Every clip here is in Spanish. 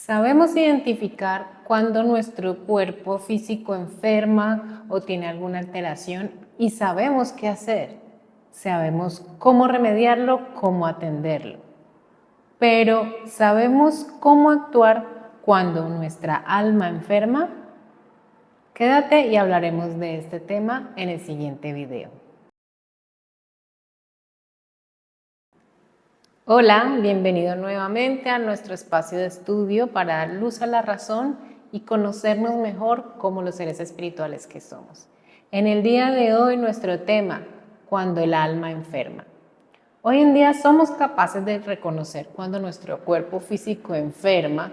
Sabemos identificar cuando nuestro cuerpo físico enferma o tiene alguna alteración y sabemos qué hacer. Sabemos cómo remediarlo, cómo atenderlo. Pero ¿sabemos cómo actuar cuando nuestra alma enferma? Quédate y hablaremos de este tema en el siguiente video. Hola, bienvenido nuevamente a nuestro espacio de estudio para dar luz a la razón y conocernos mejor como los seres espirituales que somos. En el día de hoy nuestro tema, cuando el alma enferma. Hoy en día somos capaces de reconocer cuando nuestro cuerpo físico enferma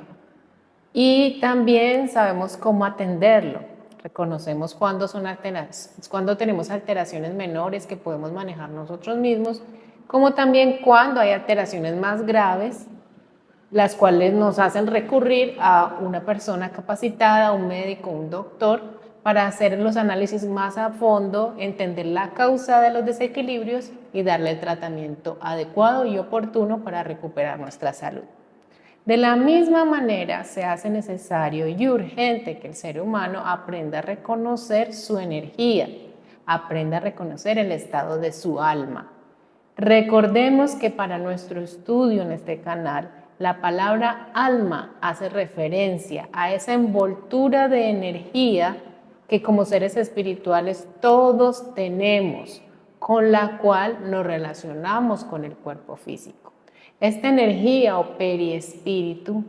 y también sabemos cómo atenderlo. Reconocemos cuando tenemos alteraciones menores que podemos manejar nosotros mismos, como también cuando hay alteraciones más graves, las cuales nos hacen recurrir a una persona capacitada, un médico, un doctor, para hacer los análisis más a fondo, entender la causa de los desequilibrios y darle el tratamiento adecuado y oportuno para recuperar nuestra salud. De la misma manera, se hace necesario y urgente que el ser humano aprenda a reconocer su energía, aprenda a reconocer el estado de su alma. Recordemos que para nuestro estudio en este canal, la palabra alma hace referencia a esa envoltura de energía que como seres espirituales todos tenemos, con la cual nos relacionamos con el cuerpo físico. Esta energía o periespíritu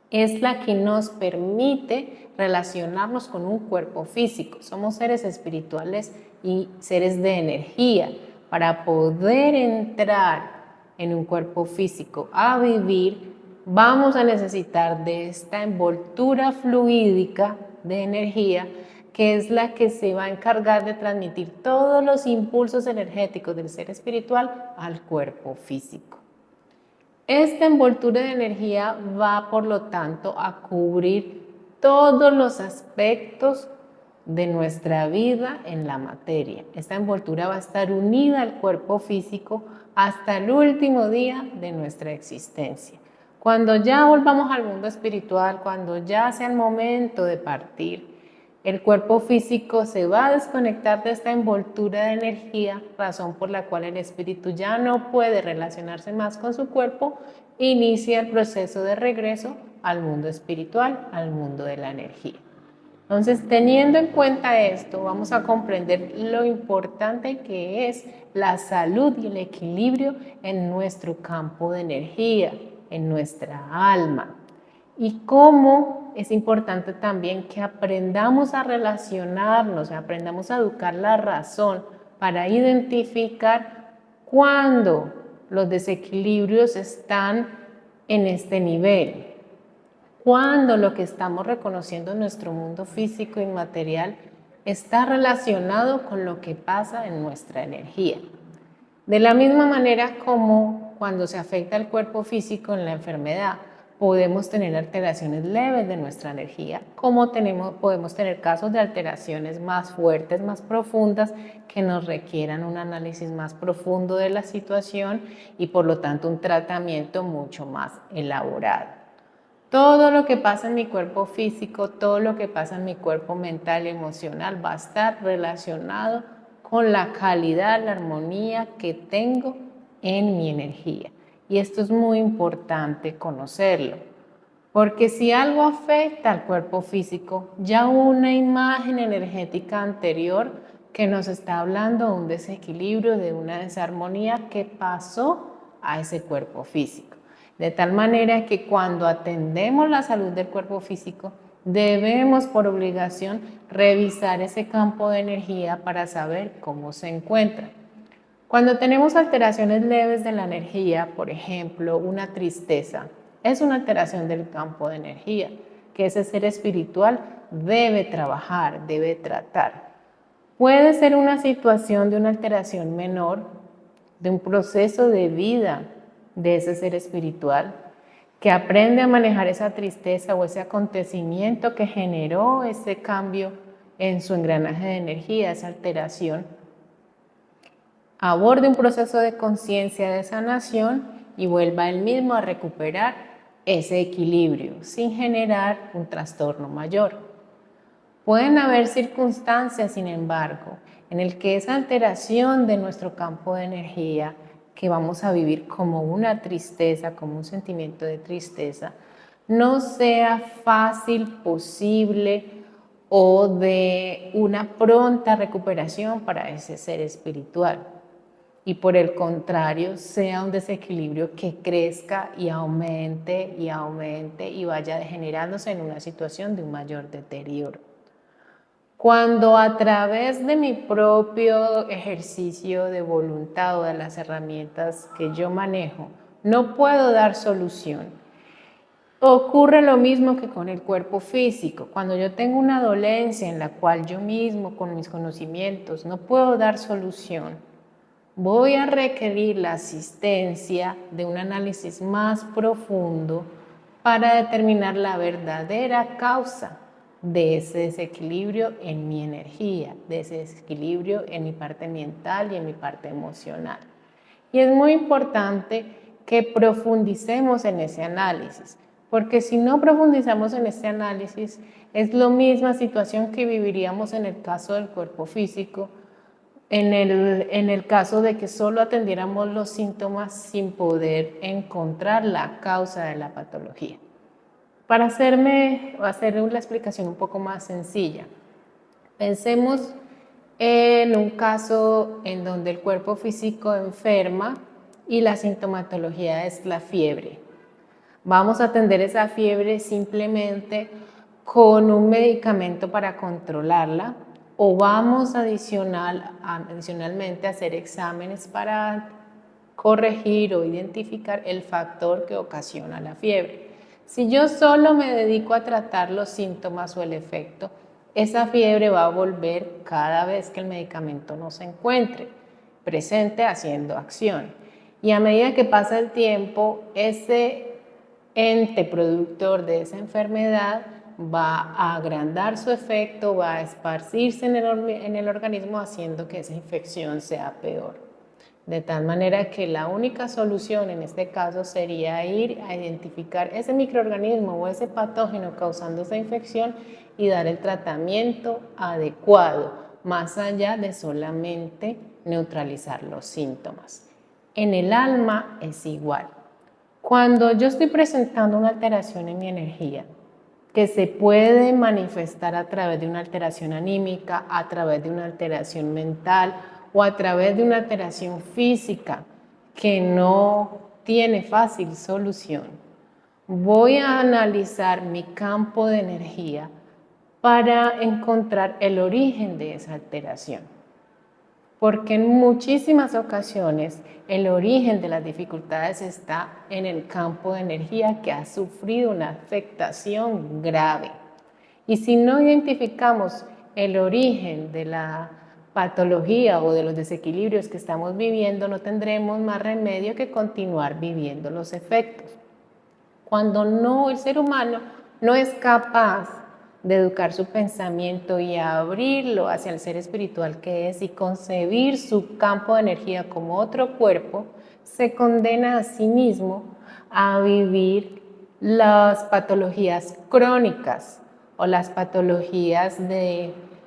es la que nos permite relacionarnos con un cuerpo físico. Somos seres espirituales y seres de energía. Para poder entrar en un cuerpo físico a vivir, vamos a necesitar de esta envoltura fluídica de energía que es la que se va a encargar de transmitir todos los impulsos energéticos del ser espiritual al cuerpo físico. Esta envoltura de energía va, por lo tanto, a cubrir todos los aspectos de nuestra vida en la materia. Esta envoltura va a estar unida al cuerpo físico hasta el último día de nuestra existencia. Cuando ya volvamos al mundo espiritual, cuando ya sea el momento de partir, el cuerpo físico se va a desconectar de esta envoltura de energía, razón por la cual el espíritu ya no puede relacionarse más con su cuerpo, inicia el proceso de regreso al mundo espiritual, al mundo de la energía. Entonces, teniendo en cuenta esto, vamos a comprender lo importante que es la salud y el equilibrio en nuestro campo de energía, en nuestra alma. Y cómo es importante también que aprendamos a relacionarnos, aprendamos a educar la razón para identificar cuándo los desequilibrios están en este nivel. Cuando lo que estamos reconociendo en nuestro mundo físico y material está relacionado con lo que pasa en nuestra energía. De la misma manera como cuando se afecta el cuerpo físico en la enfermedad, podemos tener alteraciones leves de nuestra energía, como podemos tener casos de alteraciones más fuertes, más profundas, que nos requieran un análisis más profundo de la situación y por lo tanto un tratamiento mucho más elaborado. Todo lo que pasa en mi cuerpo físico, todo lo que pasa en mi cuerpo mental y emocional va a estar relacionado con la calidad, la armonía que tengo en mi energía. Y esto es muy importante conocerlo, porque si algo afecta al cuerpo físico, ya hubo una imagen energética anterior que nos está hablando de un desequilibrio, de una desarmonía que pasó a ese cuerpo físico. De tal manera que cuando atendemos la salud del cuerpo físico, debemos por obligación revisar ese campo de energía para saber cómo se encuentra. Cuando tenemos alteraciones leves de la energía, por ejemplo, una tristeza, es una alteración del campo de energía que ese ser espiritual debe trabajar, debe tratar. Puede ser una situación de una alteración menor, de un proceso de vida de ese ser espiritual que aprende a manejar esa tristeza o ese acontecimiento que generó ese cambio en su engranaje de energía, esa alteración, aborde un proceso de conciencia de sanación y vuelva él mismo a recuperar ese equilibrio sin generar un trastorno mayor. Pueden haber circunstancias, sin embargo, en el que esa alteración de nuestro campo de energía que vamos a vivir como una tristeza, como un sentimiento de tristeza, no sea fácil, posible o de una pronta recuperación para ese ser espiritual. Y por el contrario, sea un desequilibrio que crezca y aumente y vaya degenerándose en una situación de un mayor deterioro. Cuando a través de mi propio ejercicio de voluntad o de las herramientas que yo manejo, no puedo dar solución, ocurre lo mismo que con el cuerpo físico. Cuando yo tengo una dolencia en la cual yo mismo, con mis conocimientos, no puedo dar solución, voy a requerir la asistencia de un análisis más profundo para determinar la verdadera causa de ese desequilibrio en mi energía, de ese desequilibrio en mi parte mental y en mi parte emocional. Y es muy importante que profundicemos en ese análisis, porque si no profundizamos en este análisis, es la misma situación que viviríamos en el caso del cuerpo físico, en el caso de que solo atendiéramos los síntomas sin poder encontrar la causa de la patología. Para hacer una explicación un poco más sencilla, pensemos en un caso en donde el cuerpo físico enferma y la sintomatología es la fiebre. Vamos a atender esa fiebre simplemente con un medicamento para controlarla o vamos adicionalmente a hacer exámenes para corregir o identificar el factor que ocasiona la fiebre. Si yo solo me dedico a tratar los síntomas o el efecto, esa fiebre va a volver cada vez que el medicamento no se encuentre presente haciendo acción. Y a medida que pasa el tiempo, ese ente productor de esa enfermedad va a agrandar su efecto, va a esparcirse en el organismo haciendo que esa infección sea peor. De tal manera que la única solución en este caso sería ir a identificar ese microorganismo o ese patógeno causando esa infección y dar el tratamiento adecuado, más allá de solamente neutralizar los síntomas. En el alma es igual. Cuando yo estoy presentando una alteración en mi energía, que se puede manifestar a través de una alteración anímica, a través de una alteración mental o a través de una alteración física que no tiene fácil solución, voy a analizar mi campo de energía para encontrar el origen de esa alteración. Porque en muchísimas ocasiones el origen de las dificultades está en el campo de energía que ha sufrido una afectación grave. Y si no identificamos el origen de la patología o de los desequilibrios que estamos viviendo, no tendremos más remedio que continuar viviendo los efectos. Cuando el ser humano no es capaz de educar su pensamiento y abrirlo hacia el ser espiritual que es y concebir su campo de energía como otro cuerpo, se condena a sí mismo a vivir las patologías crónicas o las patologías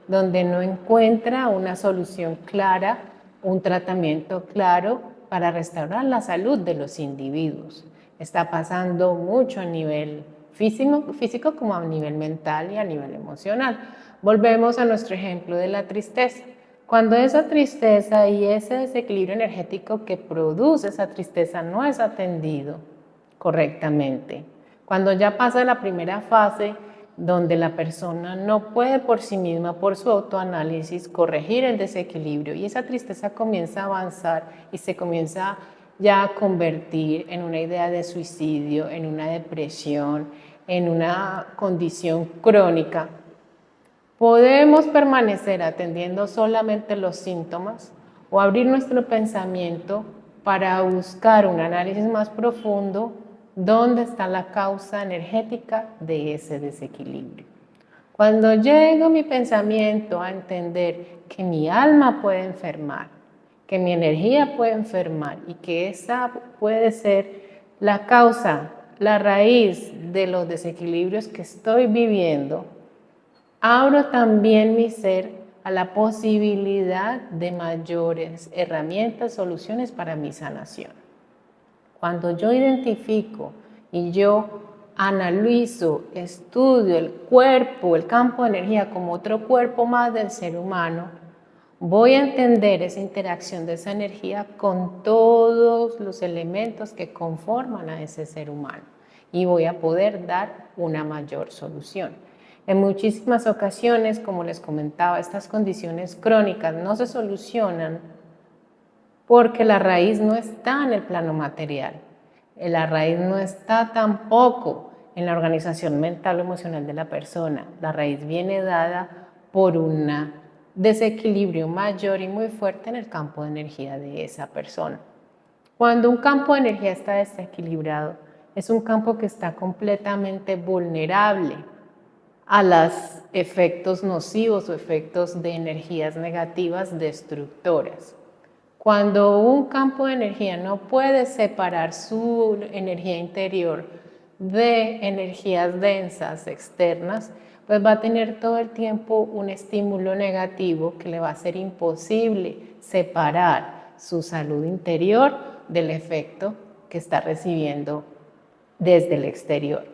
donde no encuentra una solución clara, un tratamiento claro para restaurar la salud de los individuos. Está pasando mucho a nivel físico como a nivel mental y a nivel emocional. Volvemos a nuestro ejemplo de la tristeza. Cuando esa tristeza y ese desequilibrio energético que produce esa tristeza no es atendido correctamente, cuando ya pasa la primera fase donde la persona no puede por sí misma, por su autoanálisis, corregir el desequilibrio y esa tristeza comienza a avanzar y se comienza ya a convertir en una idea de suicidio, en una depresión, en una condición crónica, podemos permanecer atendiendo solamente los síntomas o abrir nuestro pensamiento para buscar un análisis más profundo dónde está la causa energética de ese desequilibrio. Cuando llego mi pensamiento a entender que mi alma puede enfermar, que mi energía puede enfermar y que esa puede ser la causa la raíz de los desequilibrios que estoy viviendo, abro también mi ser a la posibilidad de mayores herramientas, soluciones para mi sanación. Cuando yo identifico y yo analizo, estudio el cuerpo, el campo de energía como otro cuerpo más del ser humano, voy a entender esa interacción de esa energía con todos los elementos que conforman a ese ser humano y voy a poder dar una mayor solución. En muchísimas ocasiones, como les comentaba, estas condiciones crónicas no se solucionan porque la raíz no está en el plano material. La raíz no está tampoco en la organización mental o emocional de la persona. La raíz viene dada por un desequilibrio mayor y muy fuerte en el campo de energía de esa persona. Cuando un campo de energía está desequilibrado, es un campo que está completamente vulnerable a los efectos nocivos o efectos de energías negativas destructoras. Cuando un campo de energía no puede separar su energía interior de energías densas externas, pues va a tener todo el tiempo un estímulo negativo que le va a hacer imposible separar su salud interior del efecto que está recibiendo desde el exterior.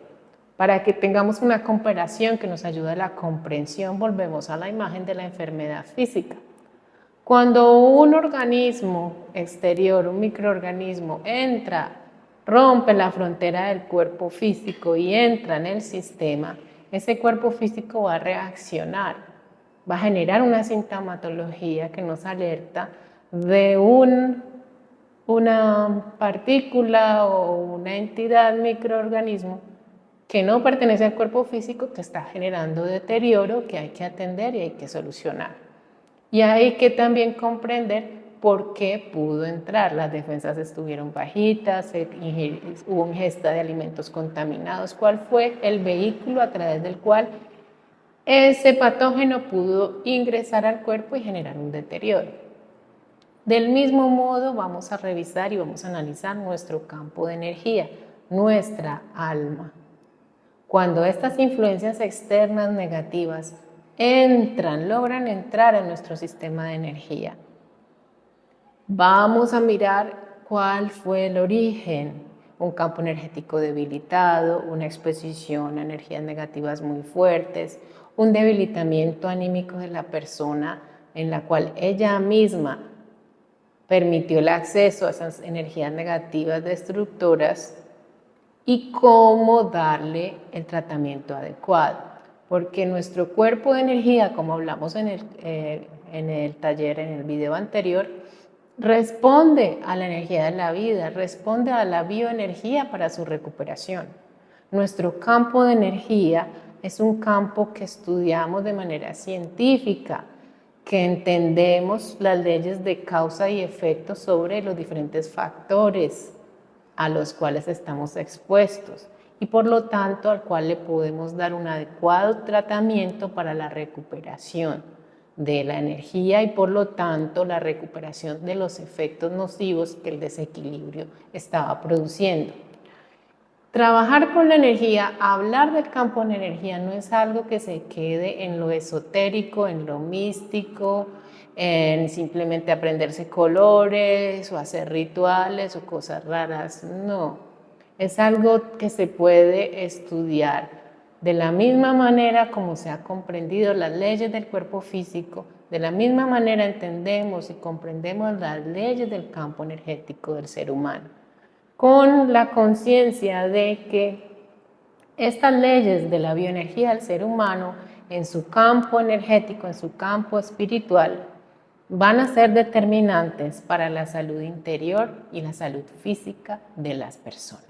Para que tengamos una comparación que nos ayude a la comprensión, volvemos a la imagen de la enfermedad física. Cuando un organismo exterior, un microorganismo, rompe la frontera del cuerpo físico y entra en el sistema, ese cuerpo físico va a reaccionar, va a generar una sintomatología que nos alerta de una partícula o una entidad, microorganismo, que no pertenece al cuerpo físico, que está generando deterioro que hay que atender y hay que solucionar. Y hay que también comprender por qué pudo entrar. Las defensas estuvieron bajitas, hubo ingesta de alimentos contaminados. ¿Cuál fue el vehículo a través del cual ese patógeno pudo ingresar al cuerpo y generar un deterioro? Del mismo modo, vamos a revisar y vamos a analizar nuestro campo de energía, nuestra alma. Cuando estas influencias externas negativas logran entrar en nuestro sistema de energía, vamos a mirar cuál fue el origen. Un campo energético debilitado, una exposición a energías negativas muy fuertes, un debilitamiento anímico de la persona en la cual ella misma permitió el acceso a esas energías negativas destructoras y cómo darle el tratamiento adecuado. Porque nuestro cuerpo de energía, como hablamos en el taller, en el video anterior, responde a la energía de la vida, responde a la bioenergía para su recuperación. Nuestro campo de energía es un campo que estudiamos de manera científica, que entendemos las leyes de causa y efecto sobre los diferentes factores a los cuales estamos expuestos y por lo tanto al cual le podemos dar un adecuado tratamiento para la recuperación de la energía y por lo tanto la recuperación de los efectos nocivos que el desequilibrio estaba produciendo. Trabajar con la energía, hablar del campo de energía no es algo que se quede en lo esotérico, en lo místico, en simplemente aprenderse colores o hacer rituales o cosas raras, no. Es algo que se puede estudiar de la misma manera como se ha comprendido las leyes del cuerpo físico, de la misma manera entendemos y comprendemos las leyes del campo energético del ser humano, con la conciencia de que estas leyes de la bioenergía del ser humano en su campo energético, en su campo espiritual, van a ser determinantes para la salud interior y la salud física de las personas.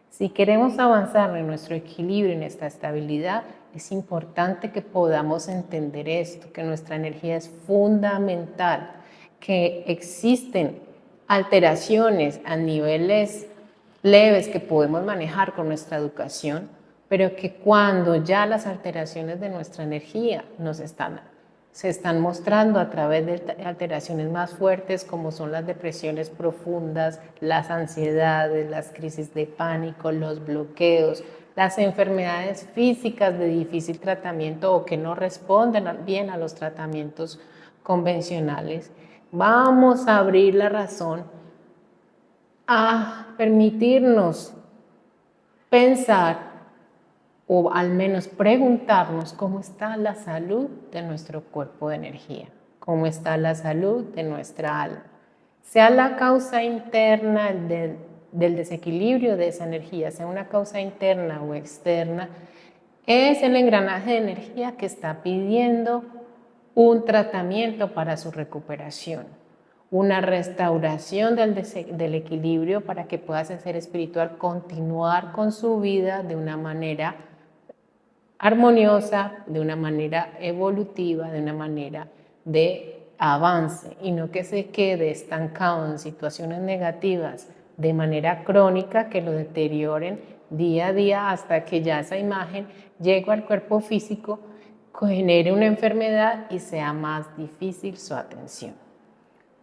Si queremos avanzar en nuestro equilibrio y en esta estabilidad, es importante que podamos entender esto, que nuestra energía es fundamental, que existen alteraciones a niveles leves que podemos manejar con nuestra educación, pero que cuando ya las alteraciones de nuestra energía nos están se están mostrando a través de alteraciones más fuertes como son las depresiones profundas, las ansiedades, las crisis de pánico, los bloqueos, las enfermedades físicas de difícil tratamiento o que no responden bien a los tratamientos convencionales. Vamos a abrir la razón a permitirnos pensar o al menos preguntarnos cómo está la salud de nuestro cuerpo de energía, cómo está la salud de nuestra alma. Sea la causa interna del desequilibrio de esa energía, sea una causa interna o externa, es el engranaje de energía que está pidiendo un tratamiento para su recuperación, una restauración del equilibrio para que pueda ese ser espiritual continuar con su vida de una manera armoniosa, de una manera evolutiva, de una manera de avance y no que se quede estancado en situaciones negativas de manera crónica que lo deterioren día a día hasta que ya esa imagen llegue al cuerpo físico, genere una enfermedad y sea más difícil su atención.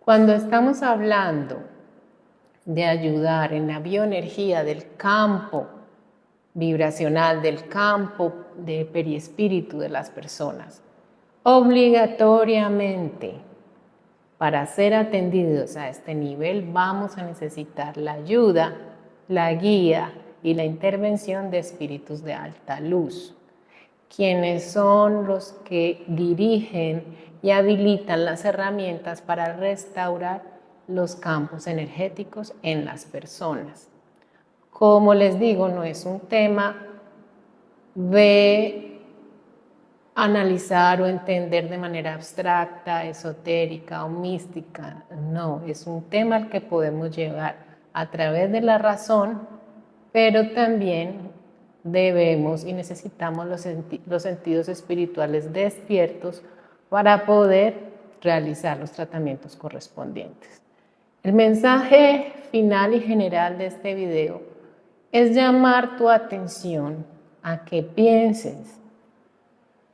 Cuando estamos hablando de ayudar en la bioenergía del campo vibracional, del campo de periespíritu de las personas, obligatoriamente para ser atendidos a este nivel vamos a necesitar la ayuda, la guía y la intervención de espíritus de alta luz, quienes son los que dirigen y habilitan las herramientas para restaurar los campos energéticos en las personas. Como les digo, no es un tema de analizar o entender de manera abstracta, esotérica o mística. No, es un tema al que podemos llegar a través de la razón, pero también debemos y necesitamos los sentidos espirituales despiertos para poder realizar los tratamientos correspondientes. El mensaje final y general de este video es llamar tu atención a que pienses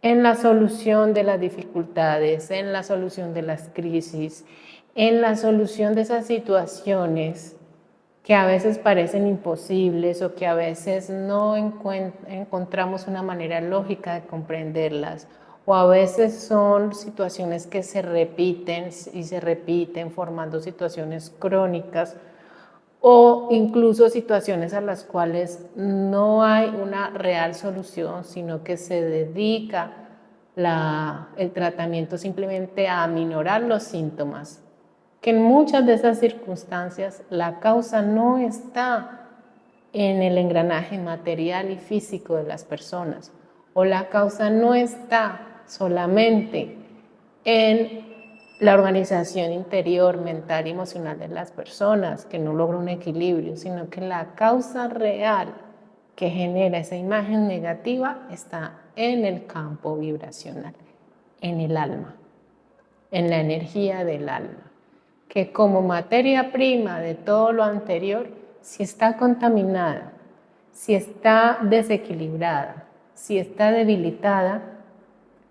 en la solución de las dificultades, en la solución de las crisis, en la solución de esas situaciones que a veces parecen imposibles o que a veces no encontramos una manera lógica de comprenderlas, o a veces son situaciones que se repiten y se repiten formando situaciones crónicas o incluso situaciones a las cuales no hay una real solución, sino que se dedica el tratamiento simplemente a aminorar los síntomas, que en muchas de esas circunstancias la causa no está en el engranaje material y físico de las personas, o la causa no está solamente en la organización interior, mental y emocional de las personas, que no logra un equilibrio, sino que la causa real que genera esa imagen negativa está en el campo vibracional, en el alma, en la energía del alma, que como materia prima de todo lo anterior, si está contaminada, si está desequilibrada, si está debilitada,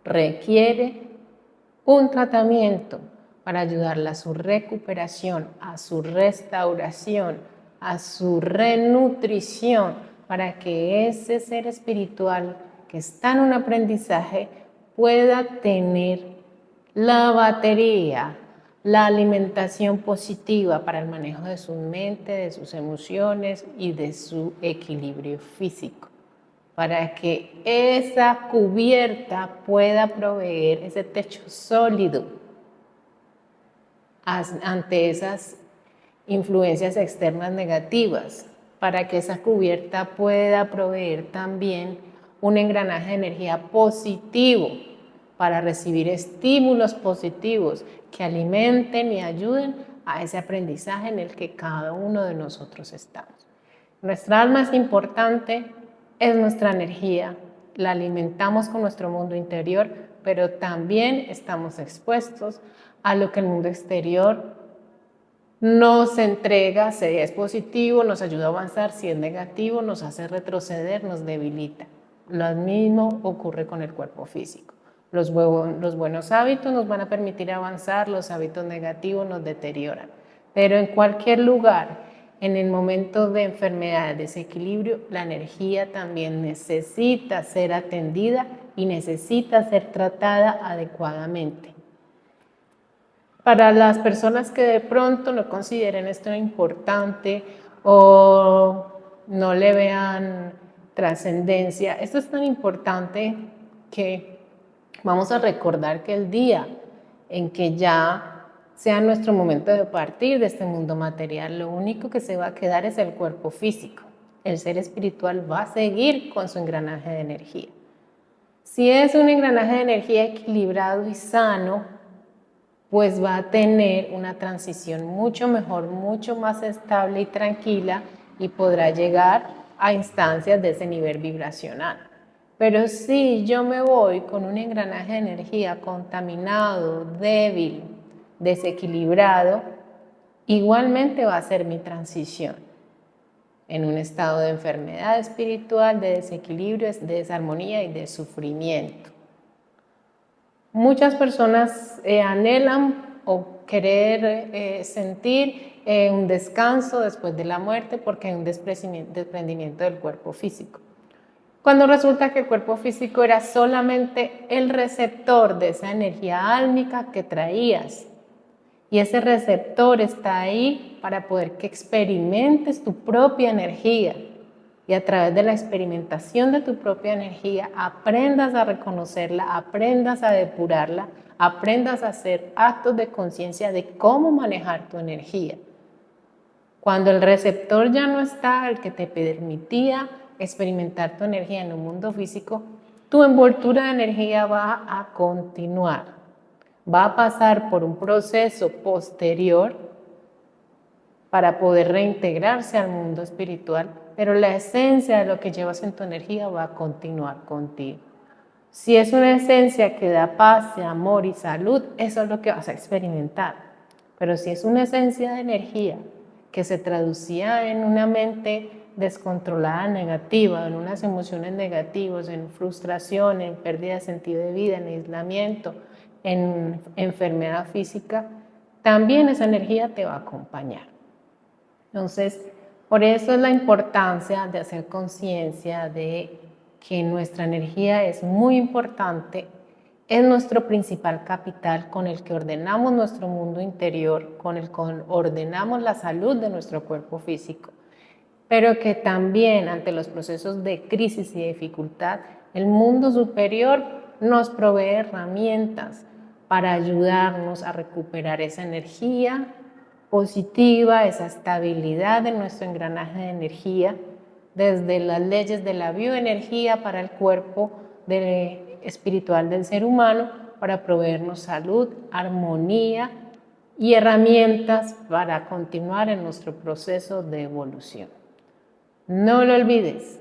requiere un tratamiento para ayudarla a su recuperación, a su restauración, a su renutrición, para que ese ser espiritual que está en un aprendizaje pueda tener la batería, la alimentación positiva para el manejo de su mente, de sus emociones y de su equilibrio físico, para que esa cubierta pueda proveer ese techo sólido ante esas influencias externas negativas, para que esa cubierta pueda proveer también un engranaje de energía positivo para recibir estímulos positivos que alimenten y ayuden a ese aprendizaje en el que cada uno de nosotros estamos. Nuestra alma es importante, es nuestra energía, la alimentamos con nuestro mundo interior, pero también estamos expuestos a lo que el mundo exterior nos entrega. Si es positivo, nos ayuda a avanzar; si es negativo, nos hace retroceder, nos debilita. Lo mismo ocurre con el cuerpo físico. Los buenos hábitos nos van a permitir avanzar, los hábitos negativos nos deterioran. Pero en cualquier lugar, en el momento de enfermedad, desequilibrio, la energía también necesita ser atendida y necesita ser tratada adecuadamente. Para las personas que de pronto no consideren esto importante o no le vean trascendencia, esto es tan importante que vamos a recordar que el día en que ya sea nuestro momento de partir de este mundo material, lo único que se va a quedar es el cuerpo físico. El ser espiritual va a seguir con su engranaje de energía. Si es un engranaje de energía equilibrado y sano, pues va a tener una transición mucho mejor, mucho más estable y tranquila y podrá llegar a instancias de ese nivel vibracional. Pero si yo me voy con un engranaje de energía contaminado, débil, desequilibrado, igualmente va a ser mi transición en un estado de enfermedad espiritual, de desequilibrio, de desarmonía y de sufrimiento. Muchas personas anhelan o querer sentir un descanso después de la muerte porque hay un desprendimiento del cuerpo físico. Cuando resulta que el cuerpo físico era solamente el receptor de esa energía álmica que traías. Y ese receptor está ahí para poder que experimentes tu propia energía. Y a través de la experimentación de tu propia energía, aprendas a reconocerla, aprendas a depurarla, aprendas a hacer actos de conciencia de cómo manejar tu energía. Cuando el receptor ya no está, el que te permitía experimentar tu energía en un mundo físico, tu envoltura de energía va a continuar. Va a pasar por un proceso posterior para poder reintegrarse al mundo espiritual, pero la esencia de lo que llevas en tu energía va a continuar contigo. Si es una esencia que da paz, amor y salud, eso es lo que vas a experimentar. Pero si es una esencia de energía que se traducía en una mente descontrolada negativa, en unas emociones negativas, en frustración, en pérdida de sentido de vida, en aislamiento, en enfermedad física, también esa energía te va a acompañar. Entonces, por eso es la importancia de hacer conciencia de que nuestra energía es muy importante, es nuestro principal capital con el que ordenamos nuestro mundo interior, con el que ordenamos la salud de nuestro cuerpo físico, pero que también ante los procesos de crisis y dificultad, el mundo superior nos provee herramientas para ayudarnos a recuperar esa energía positiva, esa estabilidad de nuestro engranaje de energía, desde las leyes de la bioenergía para el cuerpo espiritual del ser humano, para proveernos salud, armonía y herramientas para continuar en nuestro proceso de evolución. No lo olvides,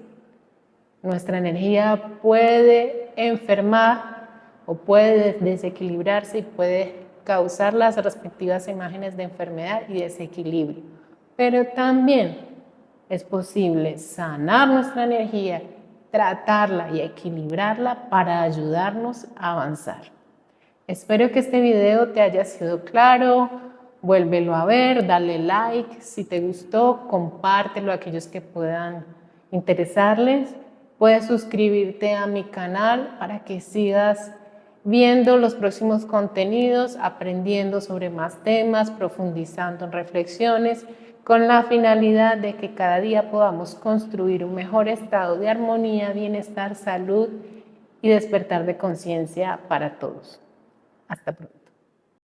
nuestra energía puede enfermar o puede desequilibrarse y puede causar las respectivas imágenes de enfermedad y desequilibrio. Pero también es posible sanar nuestra energía, tratarla y equilibrarla para ayudarnos a avanzar. Espero que este video te haya sido claro. Vuélvelo a ver, dale like. Si te gustó, compártelo a aquellos que puedan interesarles. Puedes suscribirte a mi canal para que sigas viendo los próximos contenidos, aprendiendo sobre más temas, profundizando en reflexiones, con la finalidad de que cada día podamos construir un mejor estado de armonía, bienestar, salud y despertar de conciencia para todos. Hasta pronto.